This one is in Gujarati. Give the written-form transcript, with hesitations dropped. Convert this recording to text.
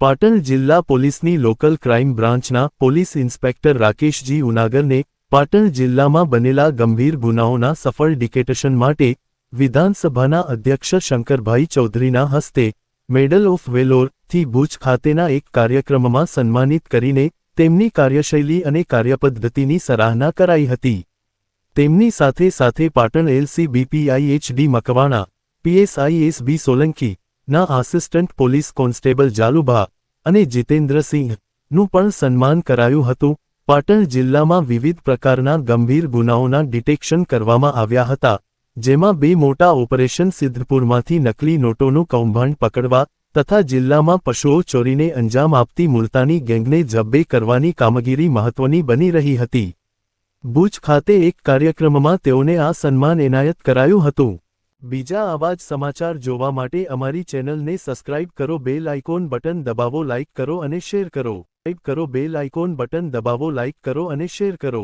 પાટણ જિલ્લા પોલીસની લોકલ ક્રાઇમ બ્રાન્ચના પોલીસ ઇન્સ્પેક્ટર રાકેશજી ઉનાગરને પાટણ જિલ્લામાં બનેલા ગંભીર ગુનાઓના સફળ ડિટેક્શન માટે વિધાનસભાના અધ્યક્ષ શંકરભાઈ ચૌધરીના હસ્તે મેડલ ઓફ વેલોર થી ભુજ ખાતેના એક કાર્યક્રમમાં સન્માનિત કરીને તેમની કાર્યશૈલી અને કાર્યપદ્ધતિની સરાહના કરાઈ હતી। તેમની સાથે સાથે Patan LCB PI HD Makwana, PSI SB Solanki ના આસિસ્ટન્ટ પોલીસ કોન્સ્ટેબલ જાલુભા અને જીતેન્દ્રસિંહનું પણ સન્માન કરાયું હતું। પાટણ જિલ્લામાં વિવિધ પ્રકારના ગંભીર ગુનાઓના ડિટેક્શન કરવામાં આવ્યા હતા, જેમાં 2 મોટા ઓપરેશન સિદ્ધપુરમાંથી નકલી નોટોનું કૌભાંડ પકડવા તથા જિલ્લામાં પશુઓ ચોરીને અંજામ આપતી મુલતાની ગેંગને જબ્બે કરવાની કામગીરી મહત્વની બની રહી હતી। ભુજ ખાતે એક કાર્યક્રમમાં તેઓને આ સન્માન એનાયત કરાયું હતું। બીજા આવા જ સમાચાર જોવા માટે અમારી ચેનલને સબસ્ક્રાઇબ કરો, બેલ આઇકોન બટન દબાવો, લાઇક કરો અને શેર કરો। બેલ આઇકોન બટન દબાવો, લાઇક કરો અને શેર કરો।